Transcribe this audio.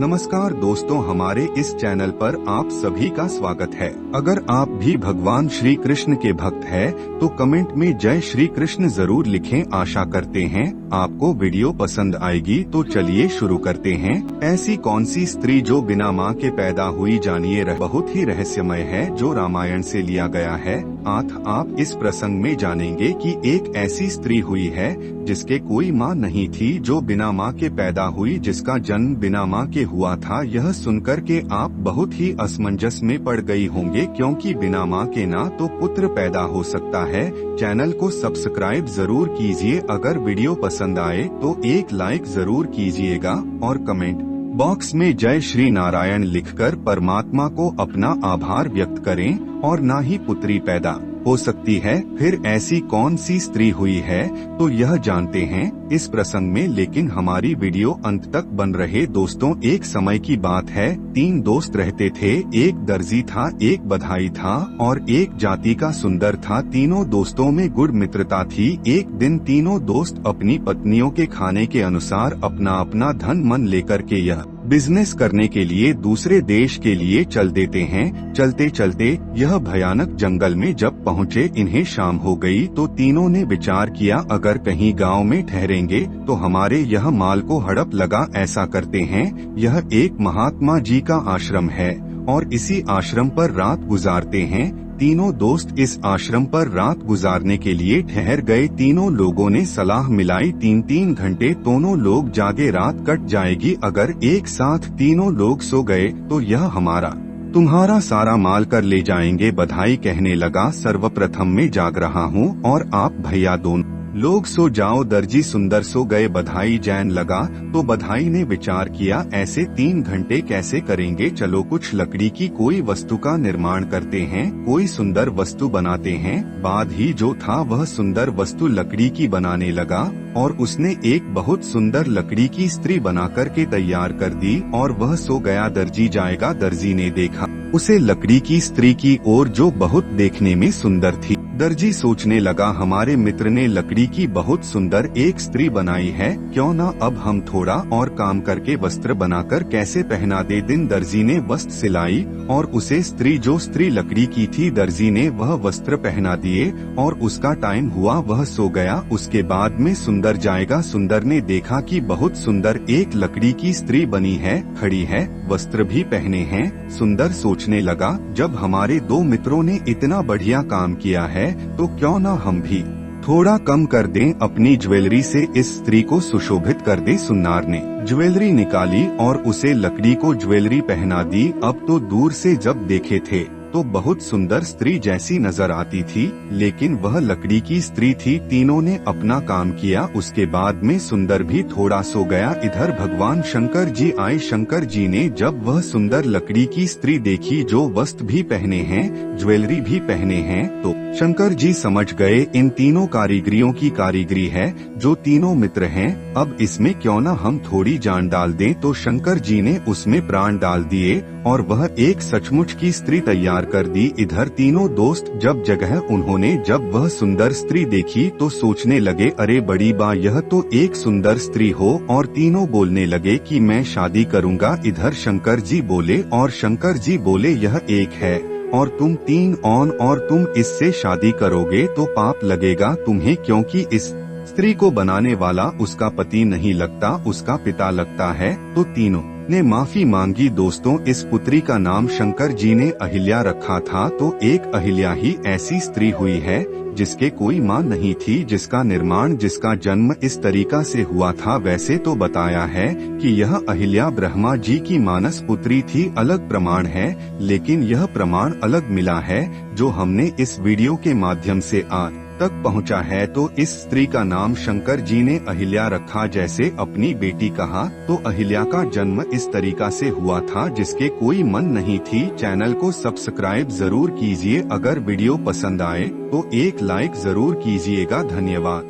नमस्कार दोस्तों, हमारे इस चैनल पर आप सभी का स्वागत है। अगर आप भी भगवान श्री कृष्ण के भक्त हैं, तो कमेंट में जय श्री कृष्ण जरूर लिखें। आशा करते हैं आपको वीडियो पसंद आएगी। तो चलिए शुरू करते हैं। ऐसी कौन सी स्त्री जो बिना माँ के पैदा हुई, जानिए। बहुत ही रहस्यमय है जो रामायण से लिया गया है। आप इस प्रसंग में जानेंगे कि एक ऐसी स्त्री हुई है जिसके कोई माँ नहीं थी, जो बिना माँ के पैदा हुई, जिसका जन्म बिना माँ के हुआ था। यह सुनकर के आप बहुत ही असमंजस में पड़ गई होंगे, क्योंकि बिना माँ के ना तो पुत्र पैदा हो सकता है। चैनल को सब्सक्राइब जरूर कीजिए। अगर वीडियो पसंद आए तो एक लाइक जरूर कीजिएगा और कमेंट बॉक्स में जय श्री नारायण लिखकर परमात्मा को अपना आभार व्यक्त करें। और ना ही पुत्री पैदा हो सकती है, फिर ऐसी कौन सी स्त्री हुई है, तो यह जानते हैं इस प्रसंग में। लेकिन हमारी वीडियो अंत तक बन रहे। दोस्तों, एक समय की बात है, 3 दोस्त रहते थे। एक दर्जी था, एक बधाई था और एक जाति का सुंदर था। तीनों दोस्तों में गुड़ मित्रता थी। एक दिन तीनों दोस्त अपनी पत्नियों के खाने के अनुसार अपना अपना धन मन लेकर के यह बिजनेस करने के लिए दूसरे देश के लिए चल देते हैं। चलते चलते यह भयानक जंगल में जब पहुँचे, इन्हें शाम हो गई, तो तीनों ने विचार किया, अगर कहीं गांव में ठहरेंगे तो हमारे यह माल को हड़प लगा। ऐसा करते हैं, यह एक महात्मा जी का आश्रम है और इसी आश्रम पर रात गुजारते हैं। तीनों दोस्त इस आश्रम पर रात गुजारने के लिए ठहर गए। तीनों लोगों ने सलाह मिलाई, 3-3 घंटे दोनों लोग जागे, रात कट जाएगी। अगर एक साथ तीनों लोग सो गए तो यह हमारा तुम्हारा सारा माल कर ले जाएंगे। बधाई कहने लगा, सर्वप्रथम मैं जाग रहा हूँ और आप भैया दोनों लोग सो जाओ। दर्जी सुंदर सो गए, बधाई जैन लगा। तो बधाई ने विचार किया, ऐसे 3 घंटे कैसे करेंगे, चलो कुछ लकड़ी की कोई वस्तु का निर्माण करते हैं, कोई सुंदर वस्तु बनाते हैं। बाद ही जो था वह सुंदर वस्तु लकड़ी की बनाने लगा और उसने एक बहुत सुंदर लकड़ी की स्त्री बना कर के तैयार कर दी और वह सो गया। दर्जी जाएगा। दर्जी ने देखा उसे लकड़ी की स्त्री की ओर, जो बहुत देखने में सुंदर थी। दर्जी सोचने लगा, हमारे मित्र ने लकड़ी की बहुत सुंदर एक स्त्री बनाई है, क्यों ना अब हम थोड़ा और काम करके वस्त्र बनाकर कैसे पहना दे। दिन दर्जी ने वस्त्र सिलाई और उसे जो स्त्री लकड़ी की थी, दर्जी ने वह वस्त्र पहना दिए और उसका टाइम हुआ, वह सो गया। उसके बाद में सुंदर जाएगा। सुंदर ने देखा कि बहुत सुंदर एक लकड़ी की स्त्री बनी है, खड़ी है, वस्त्र भी पहने हैं। सुंदर सोचने लगा, जब हमारे 2 मित्रों ने इतना बढ़िया काम किया है, तो क्यों ना हम भी थोड़ा कम कर दें, अपनी ज्वेलरी से इस स्त्री को सुशोभित कर दे। सुनार ने ज्वेलरी निकाली और उसे लकड़ी को ज्वेलरी पहना दी। अब तो दूर से जब देखे थे तो बहुत सुंदर स्त्री जैसी नजर आती थी, लेकिन वह लकड़ी की स्त्री थी। तीनों ने अपना काम किया। उसके बाद में सुंदर भी थोड़ा सो गया। इधर भगवान शंकर जी आए। शंकर जी ने जब वह सुंदर लकड़ी की स्त्री देखी, जो वस्त्र भी पहने हैं, ज्वेलरी भी पहने हैं, तो शंकर जी समझ गए इन तीनों कारीगरियों की कारीगरी है, जो तीनों मित्र हैं। अब इसमें क्यों न हम थोड़ी जान डाल दें। तो शंकर जी ने उसमें प्राण डाल दिए और वह एक सचमुच की स्त्री तैयार कर दी। इधर तीनों दोस्त जब जगह उन्होंने जब वह सुंदर स्त्री देखी तो सोचने लगे, अरे बड़ी बा, यह तो एक सुंदर स्त्री हो। और तीनों बोलने लगे कि मैं शादी करूँगा। इधर शंकर जी बोले और शंकर जी बोले, यह एक है और तुम 3 और तुम इससे शादी करोगे तो पाप लगेगा तुम्हें, क्योंकि इस स्त्री को बनाने वाला उसका पति नहीं लगता, उसका पिता लगता है। तो तीनों ने माफी मांगी। दोस्तों, इस पुत्री का नाम शंकर जी ने अहिल्या रखा था। तो एक अहिल्या ही ऐसी स्त्री हुई है जिसके कोई माँ नहीं थी, जिसका निर्माण, जिसका जन्म इस तरीका से हुआ था। वैसे तो बताया है कि यह अहिल्या ब्रह्मा जी की मानस पुत्री थी, अलग प्रमाण है, लेकिन यह प्रमाण अलग मिला है जो हमने इस वीडियो के माध्यम से आज तक पहुंचा है। तो इस स्त्री का नाम शंकर जी ने अहिल्या रखा, जैसे अपनी बेटी कहा। तो अहिल्या का जन्म इस तरीका से हुआ था, जिसके कोई मन नहीं थी। चैनल को सब्सक्राइब जरूर कीजिए। अगर वीडियो पसंद आए तो एक लाइक जरूर कीजिएगा। धन्यवाद।